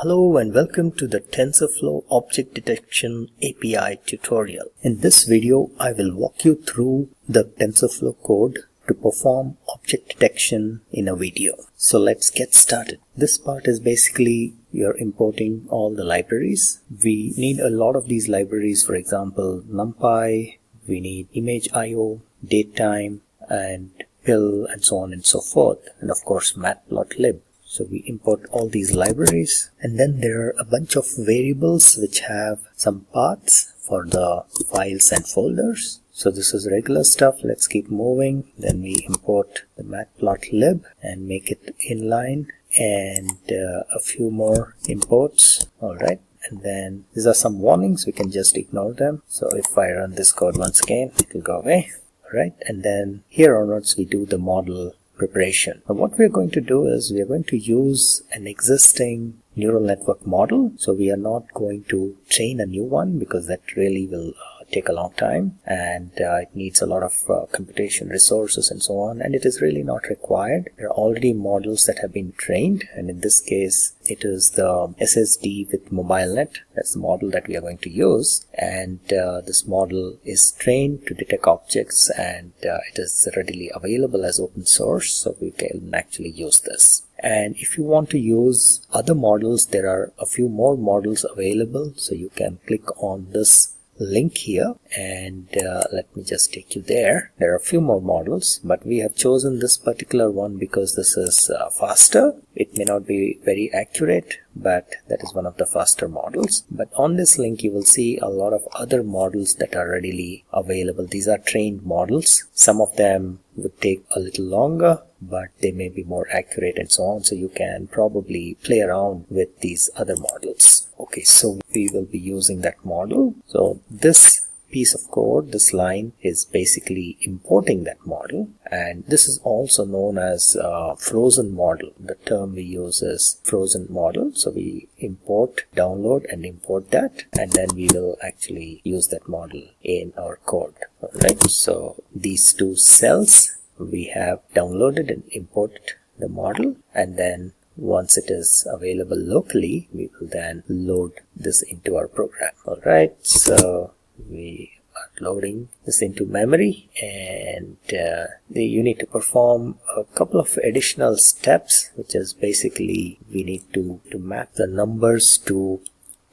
Hello and welcome to the TensorFlow Object Detection API tutorial. In this video, I will walk you through the TensorFlow code to perform object detection in a video. So let's get started. This part is basically you're importing all the libraries. We need a lot of these libraries, for example, NumPy, we need image.io, datetime, and pill, and so on and so forth, and of course matplotlib. So we import all these libraries, and then there are a bunch of variables which have some paths for the files and folders. So this is regular stuff. Let's keep moving. Then we import the matplotlib and make it inline, and a few more imports. Alright, and then these are some warnings. We can just ignore them. So if I run this code once again, it will go away. Alright, and then here onwards we do the model preparation. Now what we're going to do is we are going to use an existing neural network model. So we are not going to train a new one because that really will take a long time, and it needs a lot of computation resources and so on, and it is really not required. There are already models that have been trained, and in this case it is the SSD with MobileNet. That's the model that we are going to use, and this model is trained to detect objects, and it is readily available as open source, so we can actually use this. And if you want to use other models, there are a few more models available, so you can click on this link here, and let me just take you there. There are a few more models, but we have chosen this particular one because this is faster. It may not be very accurate, but that is one of the faster models. But on this link you will see a lot of other models that are readily available. These are trained models. Some of them would take a little longer, but they may be more accurate and so on, so you can probably play around with these other models. Okay, so we will be using that model. So this piece of code, this line, is basically importing that model, and this is also known as frozen model. The term we use is frozen model. So we import, download and import that, and then we will actually use that model in our code. Alright, so these two cells we have downloaded and imported the model, and then once it is available locally, we will then load this into our program. Alright, so we are loading this into memory, and you need to perform a couple of additional steps, which is basically we need to map the numbers to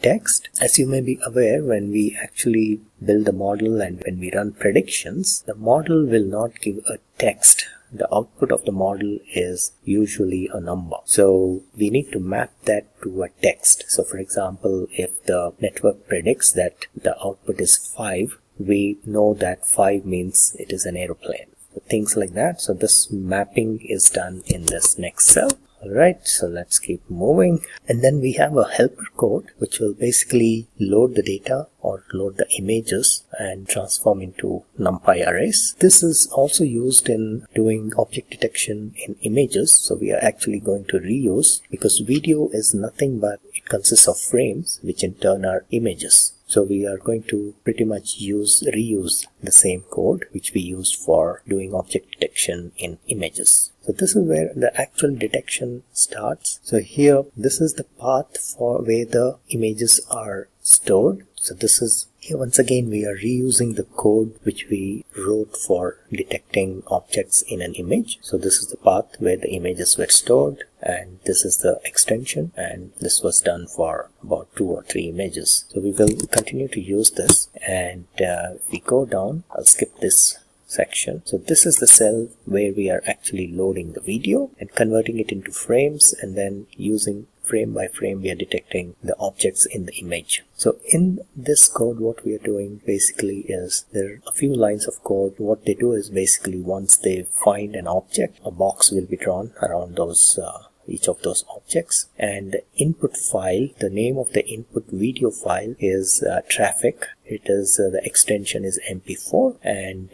text. As you may be aware, when we actually build the model and when we run predictions, the model will not give a text. The output of the model is usually a number. So we need to map that to a text. So for example, if the network predicts that the output is 5, we know that 5 means it is an aeroplane. Things like that. So this mapping is done in this next cell. Alright, so let's keep moving, and then we have a helper code which will basically load the data or load the images and transform into NumPy arrays. This is also used in doing object detection in images, so we are actually going to reuse, because video is nothing but it consists of frames which in turn are images. So we are going to pretty much reuse the same code which we used for doing object detection in images. So this is where the actual detection starts. So here, this is the path for where the images are stored. So this is, here once again we are reusing the code which we wrote for detecting objects in an image. So this is the path where the images were stored, and this is the extension, and this was done for about 2 or 3 images. So we will continue to use this, and if we go down, I'll skip this section. So this is the cell where we are actually loading the video and converting it into frames, and then using frame by frame we are detecting the objects in the image. So in this code what we are doing basically is there are a few lines of code. What they do is basically once they find an object, a box will be drawn around those each of those objects, and the input file, the name of the input video file is traffic. It is the extension is MP4, and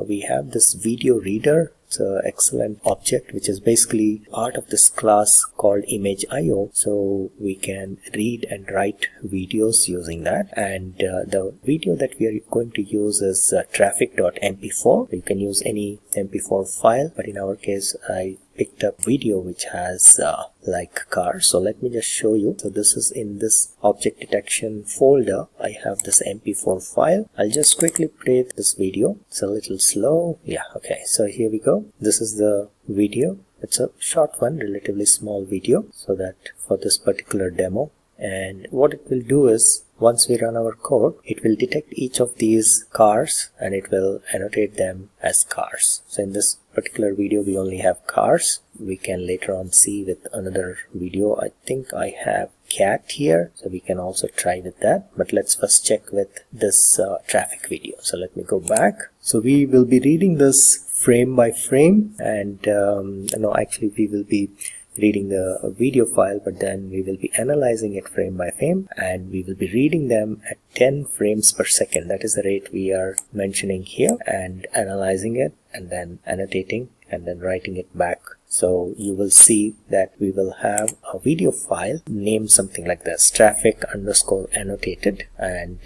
we have this video reader. It's an excellent object which is basically part of this class called image.io, so we can read and write videos using that. And the video that we are going to use is traffic.mp4. You can use any MP4 file, but in our case I picked up video which has like car. So let me just show you. So this is in this object detection folder. I have this mp4 file. I'll just quickly play this video. It's a little slow. Yeah, okay, so here we go. This is the video. It's a short one, relatively small video, so that for this particular demo. And what it will do is, once we run our code, it will detect each of these cars and it will annotate them as cars. So in this particular video, we only have cars. We can later on see with another video. I think I have cat here, so we can also try with that. But let's first check with this traffic video. So let me go back. So we will be reading this frame by frame, and no, actually we will be reading the video file, but then we will be analyzing it frame by frame, and we will be reading them at 10 frames per second. That is the rate we are mentioning here, and analyzing it and then annotating and then writing it back. So you will see that we will have a video file named something like this, traffic underscore annotated, and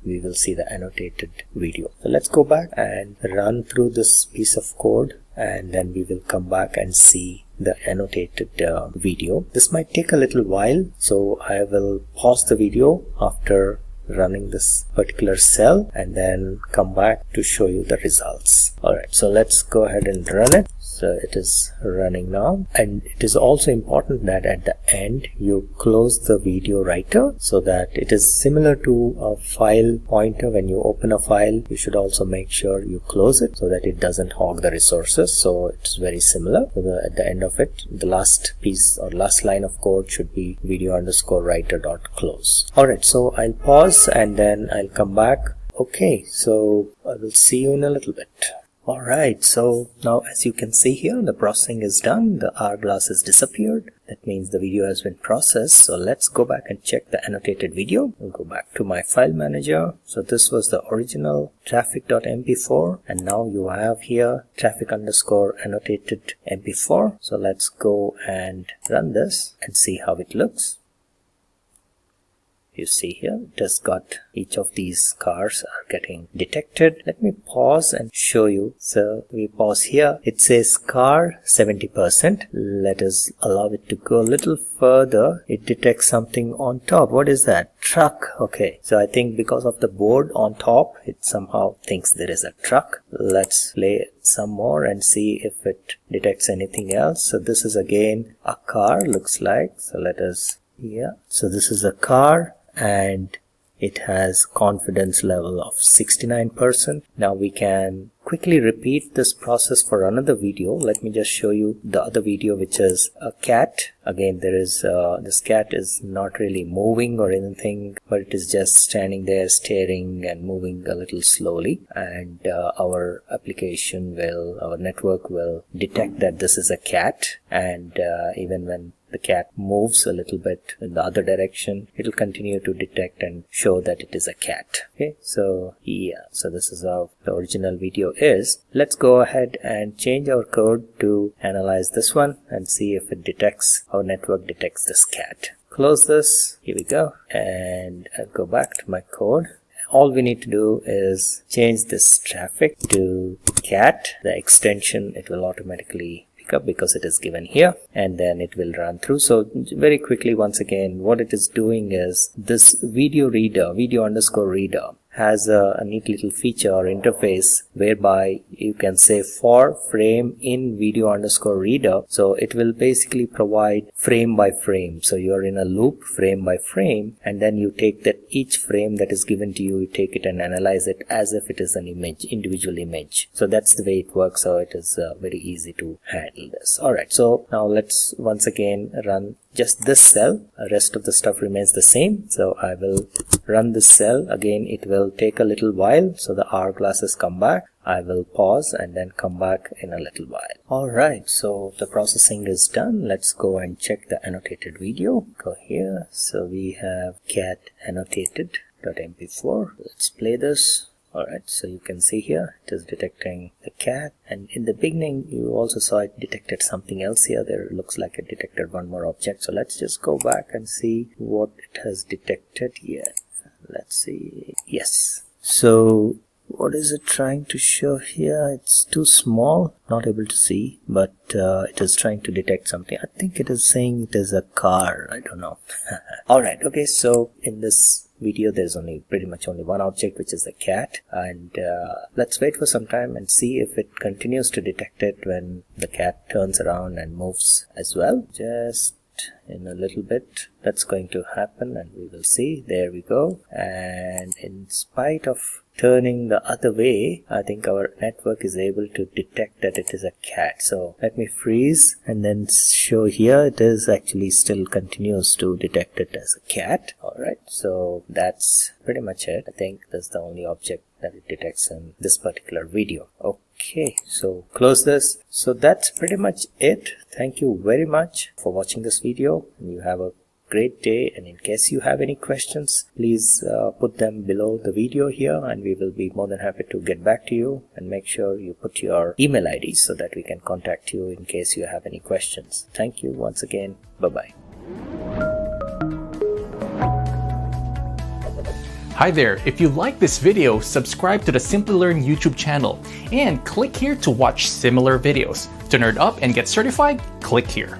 we will see the annotated video. So let's go back and run through this piece of code, and then we will come back and see the annotated video. This might take a little while, so I will pause the video after running this particular cell and then come back to show you the results. Alright, so let's go ahead and run it. So it is running now, and it is also important that at the end you close the video writer, so that it is similar to a file pointer. When you open a file, you should also make sure you close it so that it doesn't hog the resources. So it's very similar. So at the end of it, the last piece or last line of code should be video underscore writer dot close. Alright, so I'll pause and then I'll come back. Okay, so I will see you in a little bit. Alright, so now as you can see here, the processing is done. The hourglass has disappeared. That means the video has been processed. So let's go back and check the annotated video. I'll go back to my file manager. So this was the original traffic.mp4, and now you have here traffic underscore annotated mp4. So let's go and run this and see how it looks. You see here, it has got each of these cars are getting detected. Let me pause and show you. So we pause here. It says car 70%. Let us allow it to go a little further. It detects something on top. What is that? Truck. Okay, so I think because of the board on top, it somehow thinks there is a truck. Let's play some more and see if it detects anything else. So this is again a car, looks like. So let us, yeah, so this is a car, and it has confidence level of 69%. Now we can quickly repeat this process for another video. Let me just show you the other video, which is a cat. Again, there is this cat is not really moving or anything, but it is just standing there staring and moving a little slowly, and our application will, our network will detect that this is a cat, and even when the cat moves a little bit in the other direction, it will continue to detect and show that it is a cat. Okay, so yeah, so this is how the original video is. Let's go ahead and change our code to analyze this one and see if it detects, our network detects this cat. Close this, here we go, and I'll go back to my code. All we need to do is change this traffic to cat. The extension, it will automatically up because it is given here, and then it will run through. So very quickly, once again, what it is doing is this video reader, video underscore reader, has a neat little feature or interface whereby you can say for frame in video underscore reader. So it will basically provide frame by frame. So you're in a loop frame by frame, and then you take that each frame that is given to you, you take it and analyze it as if it is an image, individual image. So that's the way it works. So it is very easy to handle this. Alright, so now let's once again run just this cell. The rest of the stuff remains the same. So I will run this cell again. It will take a little while, so the hourglasses come back. I will pause and then come back in a little while. Alright, so the processing is done. Let's go and check the annotated video. Go here. So we have cat annotated.mp4. Let's play this. Alright, so you can see here it is detecting the cat, and in the beginning you also saw it detected something else here. There looks like it detected one more object. So let's just go back and see what it has detected here. Let's see. Yes, so What is it trying to show here? It's too small, not able to see, but it is trying to detect something. I think it is saying it is a car. I don't know. Alright, okay, so in this video there's pretty much only one object, which is the cat, and let's wait for some time and see if it continues to detect it when the cat turns around and moves as well. Just in a little bit that's going to happen, and we will see. There we go. And in spite of turning the other way, I think our network is able to detect that it is a cat. So let me freeze and then show here. It is actually still continues to detect it as a cat. Alright, so that's pretty much it. I think that's the only object that it detects in this particular video. Okay, so close this. So that's pretty much it. Thank you very much for watching this video, and you have a great day. And in case you have any questions, please put them below the video here, and we will be more than happy to get back to you. And make sure you put your email ID so that we can contact you in case you have any questions. Thank you once again. Bye-bye. Hi there, if you like this video, subscribe to the Simplilearn YouTube channel and click here to watch similar videos. To nerd up and get certified, click here.